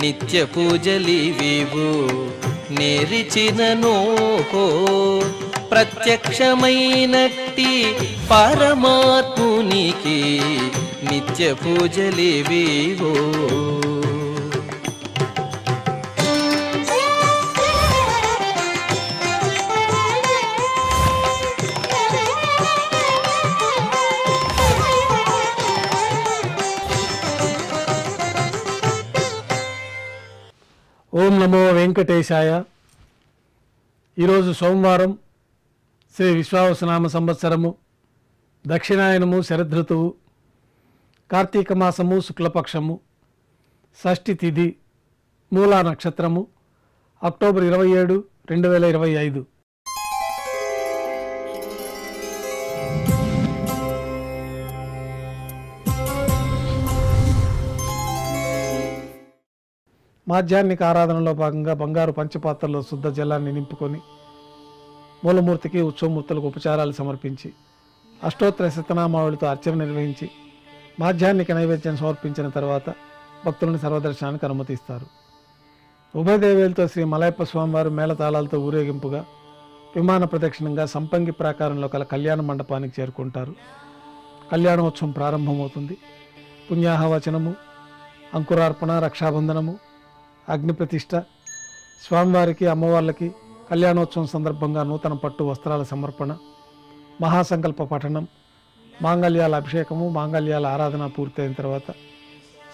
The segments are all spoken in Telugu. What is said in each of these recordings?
నిత్య పూజలివివు నేరిచినను ప్రత్యక్షమైనట్టి పరమాత్మునికి నిత్య పూజలివివు. ఓం నమో వెంకటేశాయ. ఈరోజు సోమవారం, శ్రీ విశ్వావసునామ సంవత్సరము, దక్షిణాయనము, శరదృతువు, కార్తీక మాసము, శుక్లపక్షము, షష్ఠి తిథి, మూలా నక్షత్రము, అక్టోబర్ 27, 2025. మాధ్యాహ్నిక ఆరాధనలో భాగంగా బంగారు పంచపాత్రలో శుద్ధ జలాన్ని నింపుకొని మూలమూర్తికి, ఉత్సవమూర్తులకు ఉపచారాలు సమర్పించి అష్టోత్తర శతనామావళితో అర్చన నిర్వహించి మాధ్యాహ్నిక నైవేద్యం సమర్పించిన తర్వాత భక్తులను సర్వదర్శనానికి అనుమతిస్తారు. ఉభయ దేవేలతో శ్రీ మలయప్ప స్వామివారు మేళతాళాలతో ఊరేగింపుగా విమాన ప్రదక్షిణంగా సంపంగి ప్రాకారంలో కల కళ్యాణ మండపానికి చేరుకుంటారు. కళ్యాణోత్సవం ప్రారంభమవుతుంది. పుణ్యాహవచనము, అంకురార్పణ, రక్షాబంధనము, అగ్నిప్రతిష్ఠ, స్వామివారికి, అమ్మవార్లకి కళ్యాణోత్సవం సందర్భంగా నూతన పట్టు వస్త్రాల సమర్పణ, మహాసంకల్ప పఠనం, మాంగళ్యాల అభిషేకము, మాంగళ్యాల ఆరాధన పూర్తయిన తర్వాత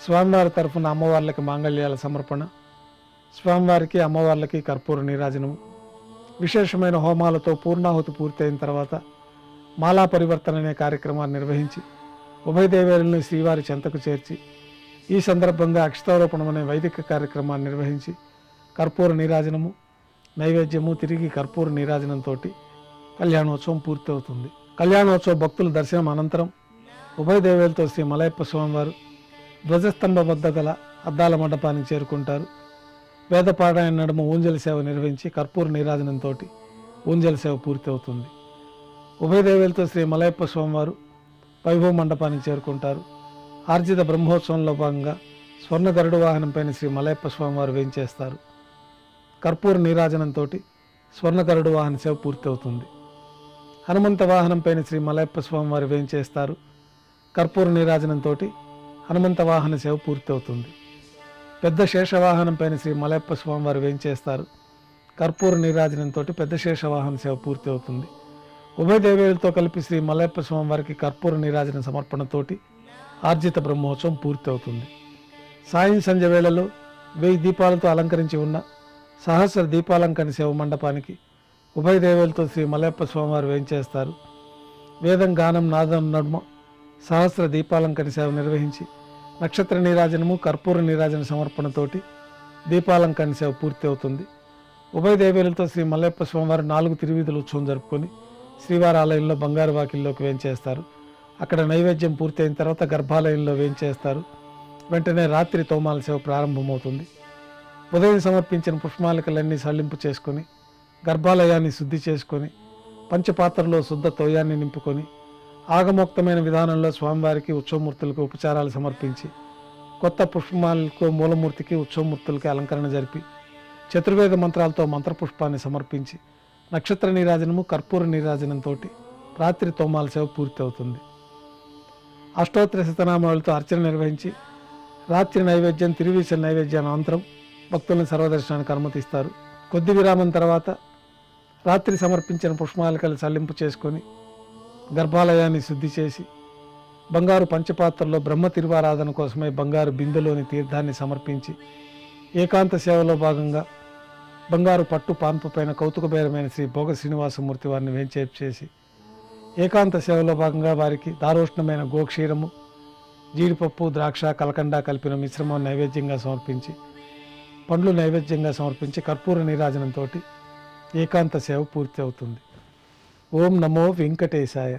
స్వామివారి తరఫున అమ్మవార్లకి మాంగళ్యాల సమర్పణ, స్వామివారికి, అమ్మవార్లకి కర్పూర నీరాజనము, విశేషమైన హోమాలతో పూర్ణాహుతి పూర్తయిన తర్వాత మాలా పరివర్తన అనే కార్యక్రమాన్ని నిర్వహించి ఉభయ దేవేరులను శ్రీవారి చెంతకు చేర్చి ఈ సందర్భంగా అక్షతారోపణం అనే వైదిక కార్యక్రమాన్ని నిర్వహించి కర్పూర నీరాజనము, నైవేద్యము, తిరిగి కర్పూర నీరాజనంతో కళ్యాణోత్సవం పూర్తవుతుంది. కళ్యాణోత్సవ భక్తుల దర్శనం అనంతరం ఉభయ దేవేలతో శ్రీ మలయప్ప స్వామివారు ధ్వజస్తంభ వద్ద గల అద్దాల మండపానికి చేరుకుంటారు. వేదపారాయణ నడుమ ఊంజల సేవ నిర్వహించి కర్పూర నీరాజనంతో ఊంజల సేవ పూర్తవుతుంది. ఉభయ దేవేలతో శ్రీ మలయప్ప స్వామివారు వైభవ మండపానికి చేరుకుంటారు. ఆర్జిత బ్రహ్మోత్సవంలో భాగంగా స్వర్ణ గరుడు వాహనంపైన శ్రీ మలయప్ప స్వామివారు వేంచేస్తారు. కర్పూర నీరాజనంతో స్వర్ణ గరుడు వాహన సేవ పూర్తవుతుంది. హనుమంత వాహనంపైన శ్రీ మలయప్ప స్వామివారు వేంచేస్తారు. కర్పూర నీరాజనంతో హనుమంత వాహన సేవ పూర్తవుతుంది. పెద్ద శేషవాహనంపైన శ్రీ మలయప్ప స్వామివారు వేంచేస్తారు. కర్పూర నీరాజనంతో పెద్ద శేషవాహన సేవ పూర్తవుతుంది. ఉభయ దేవేలతో కలిపి శ్రీ మలయప్ప స్వామివారికి కర్పూర నీరాజన సమర్పణతోటి ఆర్జిత బ్రహ్మోత్సవం పూర్తవుతుంది. సాయం సంధ్య వేళలో 1000 దీపాలతో అలంకరించి ఉన్న సహస్ర దీపాలంకరణ సేవ మండపానికి ఉభయ దేవేలతో శ్రీ మలయప్ప స్వామివారు వేంచేస్తారు. వేదం, గానం, నాదం నడుమ సహస్ర దీపాలంకరణ సేవ నిర్వహించి నక్షత్ర నీరాజనము, కర్పూర నీరాజన సమర్పణతోటి దీపాలంకరణ సేవ పూర్తి అవుతుంది. ఉభయ దేవేలతో శ్రీ మలయప్ప స్వామివారు 4 తిరువీధుల ఉత్సవం జరుపుకొని శ్రీవారి ఆలయంలో బంగారు వాకిల్లోకి వేంచేస్తారు. అక్కడ నైవేద్యం పూర్తయిన తర్వాత గర్భాలయంలో వేంచేస్తారు. వెంటనే రాత్రి తోమాల సేవ ప్రారంభమవుతుంది. ఉదయం సమర్పించిన పుష్పమాలికలన్నీ సల్లింపు చేసుకొని గర్భాలయాన్ని శుద్ధి చేసుకొని పంచపాత్రలో శుద్ధ తోయాన్ని నింపుకొని ఆగమోక్తమైన విధానంలో స్వామివారికి, ఉత్సవమూర్తులకు ఉపచారాలు సమర్పించి కొత్త పుష్పమాలకు, మూలమూర్తికి, ఉత్సవమూర్తులకి అలంకరణ జరిపి చతుర్వేద మంత్రాలతో మంత్రపుష్పాన్ని సమర్పించి నక్షత్ర నీరాజనము, కర్పూర నీరాజనంతో రాత్రి తోమాల సేవ పూర్తి అవుతుంది. అష్టోత్తర శతనామావళితో అర్చన నిర్వహించి రాత్రి నైవేద్యం, తిరువీస నైవేద్యాన్ని అనంతరం భక్తులను సర్వదర్శనానికి అనుమతిస్తారు. కొద్ది విరామం తర్వాత రాత్రి సమర్పించిన పుష్పమాలికలు సల్లింపు చేసుకొని గర్భాలయాన్ని శుద్ధి చేసి బంగారు పంచపాత్రలో బ్రహ్మ తిరువారాధన కోసమై బంగారు బిందెలోని తీర్థాన్ని సమర్పించి ఏకాంత సేవలో భాగంగా బంగారు పట్టు పాన్పు పైన కౌతుకబేరమైన శ్రీ భోగ శ్రీనివాసమూర్తి వారిని వేంచేపు చేసి ఏకాంత సేవలో భాగంగా వారికి దారోష్ణమైన గోక్షీరము, జీడిపప్పు, ద్రాక్ష, కలకండ కలిపిన మిశ్రమం నైవేద్యంగా సమర్పించి పండ్లు నైవేద్యంగా సమర్పించి కర్పూర నీరాజనంతో ఏకాంత సేవ పూర్తి అవుతుంది. ఓం నమో వెంకటేశాయ.